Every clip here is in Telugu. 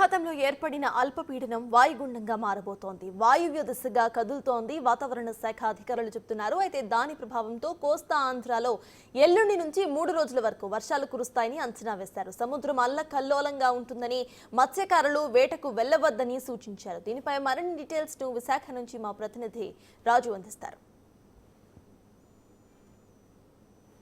బంగాళాఖాతంలో ఏర్పడిన అల్పపీడనం వాయుగుండంగా మారబోతోంది. వాయువ్య దిశగా కదులుతోంది వాతావరణ శాఖ అధికారులు చెబుతున్నారు. అయితే దాని ప్రభావంతో కోస్తా ఆంధ్రాలో ఎల్లుండి నుంచి 3 రోజుల వరకు వర్షాలు కురుస్తాయని అంచనా వేశారు. సముద్రం అల్లకల్లోలంగా ఉంటుందని, మత్స్యకారులు వేటకు వెళ్లవద్దని సూచించారు. దీనిపై మరిన్ని డీటెయిల్స్ విశాఖ నుంచి మా ప్రతినిధి రాజు అందిస్తారు.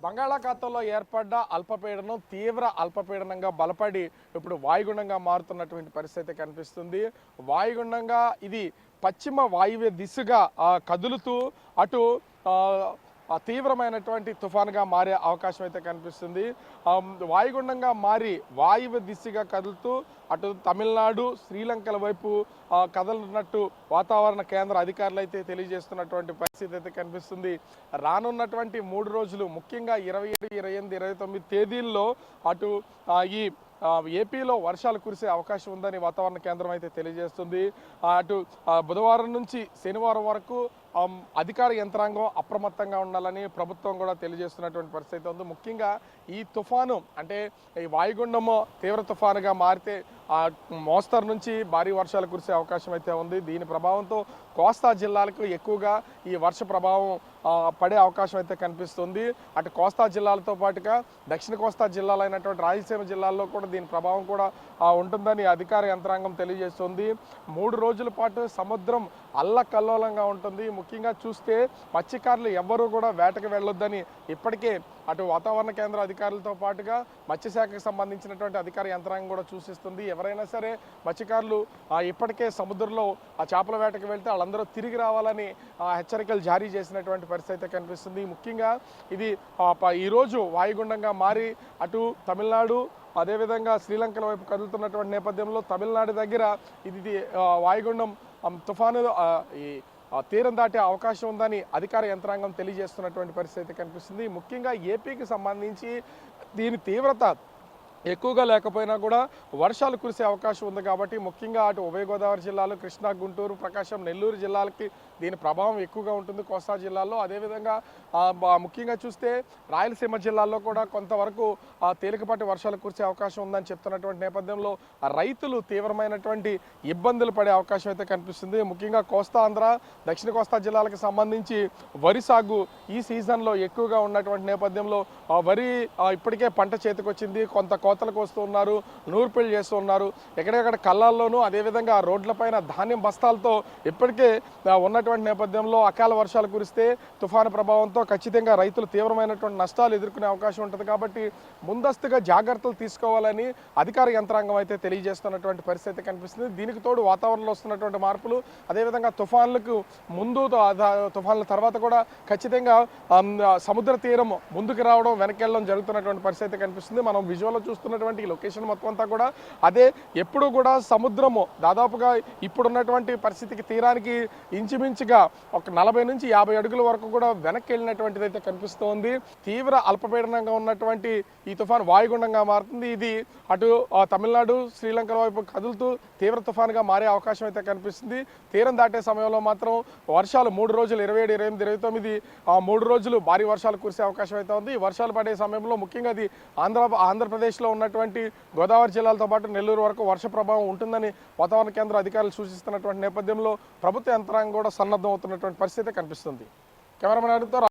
బంగాళాఖాతంలో ఏర్పడ్డ అల్పపీడనం తీవ్ర అల్పపీడనంగా బలపడి ఇప్పుడు వాయుగుండంగా మారుతున్నటువంటి పరిస్థితి కనిపిస్తుంది. వాయుగుండంగా ఇది పశ్చిమ వాయువ్య దిశగా కదులుతూ అటు తీవ్రమైనటువంటి తుఫానుగా మారే అవకాశం అయితే కనిపిస్తుంది. వాయుగుండంగా మారి వాయువ్య దిశగా కదులుతూ అటు తమిళనాడు, శ్రీలంకల వైపు కదలున్నట్టు వాతావరణ కేంద్ర అధికారులు అయితే తెలియజేస్తున్నటువంటి పరిస్థితి అయితే కనిపిస్తుంది. రానున్నటువంటి 3 రోజులు ముఖ్యంగా 27, 28, 29 తేదీల్లో అటు ఈ ఏపీలో వర్షాలు కురిసే అవకాశం ఉందని వాతావరణ కేంద్రం అయితే తెలియజేస్తుంది. అటు బుధవారం నుంచి శనివారం వరకు అధికార యంత్రాంగం అప్రమత్తంగా ఉండాలని ప్రభుత్వం కూడా తెలియజేస్తున్నటువంటి పరిస్థితి ఉంది. ముఖ్యంగా ఈ తుఫాను అంటే ఈ వాయుగుండము తీవ్ర తుఫానుగా మారితే మోస్తరు నుంచి భారీ వర్షాలు కురిసే అవకాశం అయితే ఉంది. దీని ప్రభావంతో కోస్తా జిల్లాలకు ఎక్కువగా ఈ వర్ష ప్రభావం పడే అవకాశం అయితే కనిపిస్తుంది. అటు కోస్తా జిల్లాలతో పాటుగా దక్షిణ కోస్తా జిల్లాలైనటువంటి రాయలసీమ జిల్లాల్లో కూడా దీని ప్రభావం కూడా ఉంటుందని అధికార యంత్రాంగం తెలియజేస్తుంది. 3 రోజుల పాటు సముద్రం అల్లకల్లోలంగా ఉంటుంది. ముఖ్యంగా చూస్తే మత్స్యకారులు ఎవ్వరూ కూడా వేటకు వెళ్ళొద్దని ఇప్పటికే అటు వాతావరణ కేంద్ర అధికారులతో పాటుగా మత్స్యశాఖకు సంబంధించినటువంటి అధికార యంత్రాంగం కూడా సూచిస్తుంది. ఎవరైనా సరే మత్స్యకారులు ఇప్పటికే సముద్రంలో ఆ చేపల వేటకు వెళ్తే వాళ్ళందరూ తిరిగి రావాలని హెచ్చరికలు జారీ చేసినటువంటి పరిస్థితి అయితే కనిపిస్తుంది. ముఖ్యంగా ఇది ఈరోజు వాయుగుండంగా మారి అటు తమిళనాడు అదేవిధంగా శ్రీలంకల వైపు కదులుతున్నటువంటి నేపథ్యంలో తమిళనాడు దగ్గర ఇది వాయుగుండం తుఫాను ఈ తీరం దాటే అవకాశం ఉందని అధికార యంత్రాంగం తెలియజేస్తున్నటువంటి పరిస్థితి కనిపిస్తుంది. ముఖ్యంగా ఏపీకి సంబంధించి దీని తీవ్రత ఎక్కువగా లేకపోయినా కూడా వర్షాలు కురిసే అవకాశం ఉంది కాబట్టి ముఖ్యంగా అటు ఉభయ గోదావరి జిల్లాలు, కృష్ణా, గుంటూరు, ప్రకాశం, నెల్లూరు జిల్లాలకి దీని ప్రభావం ఎక్కువగా ఉంటుంది. కోస్తా జిల్లాల్లో అదేవిధంగా ముఖ్యంగా చూస్తే రాయలసీమ జిల్లాల్లో కూడా కొంతవరకు తేలికపాటి వర్షాలు కురిసే అవకాశం ఉందని చెప్తున్నటువంటి నేపథ్యంలో రైతులు తీవ్రమైనటువంటి ఇబ్బందులు పడే అవకాశం అయితే కనిపిస్తుంది. ముఖ్యంగా కోస్తా ఆంధ్ర, దక్షిణ కోస్తా జిల్లాలకు సంబంధించి వరి సాగు ఈ సీజన్లో ఎక్కువగా ఉన్నటువంటి నేపథ్యంలో వరి ఇప్పటికే పంట చేతికొచ్చింది. కొంత కోతలకు వస్తూ ఉన్నారు, నూర్పిళ్ళు చేస్తూ ఉన్నారు. ఎక్కడెక్కడ కళ్ళాల్లోనూ అదేవిధంగా రోడ్లపైన ధాన్యం బస్తాలతో ఇప్పటికే ఉన్నటువంటి నేపథ్యంలో అకాల వర్షాలు కురిస్తే తుఫాను ప్రభావంతో ఖచ్చితంగా రైతులు తీవ్రమైనటువంటి నష్టాలు ఎదుర్కొనే అవకాశం ఉంటుంది. కాబట్టి ముందస్తుగా జాగ్రత్తలు తీసుకోవాలని అధికార యంత్రాంగం అయితే తెలియజేస్తున్నటువంటి పరిస్థితి కనిపిస్తుంది. దీనికి తోడు వాతావరణంలో వస్తున్నటువంటి మార్పులు అదేవిధంగా తుఫాన్లకు ముందు తుఫాన్ల తర్వాత కూడా ఖచ్చితంగా సముద్ర తీరం ముందుకు రావడం, వెనక్కి వెళ్ళడం జరుగుతున్నటువంటి పరిస్థితి కనిపిస్తుంది. మనం విజువల్లో చూస్తున్నటువంటి ఈ లొకేషన్ మొత్తం అంతా కూడా అదే. ఎప్పుడు కూడా సముద్రము దాదాపుగా ఇప్పుడున్నటువంటి పరిస్థితికి తీరానికి ఇంచుమించుగా ఒక 40 నుంచి 50 అడుగుల వరకు కూడా వెనక్కి వెళ్ళినటువంటిది అయితే కనిపిస్తోంది. తీవ్ర అల్పపీడనంగా ఉన్నటువంటి ఈ తుఫాను వాయుగుండంగా మారుతుంది. ఇది అటు తమిళనాడు, శ్రీలంక వైపు కదులుతూ తీవ్ర తుఫానుగా మారే అవకాశం అయితే కనిపిస్తుంది. తీరం దాటే సమయంలో మాత్రం వర్షాలు 3 రోజులు 27, 28, 29 3 రోజులు భారీ వర్షాలు కురిసే అవకాశం అయితే ఉంది. ఈ వర్షాలు పడే సమయంలో ముఖ్యంగా అది ఆంధ్రప్రదేశ్లో ఉన్నటువంటి గోదావరి జిల్లాలతో పాటు నెల్లూరు వరకు వర్ష ప్రభావం ఉంటుందని వాతావరణ కేంద్ర అధికారులు సూచిస్తున్నటువంటి నేపథ్యంలో ప్రభుత్వ యంత్రాంగం కూడా సన్నద్ధం అవుతున్నటువంటి పరిస్థితి కనిపిస్తుంది. కెమెరామెన్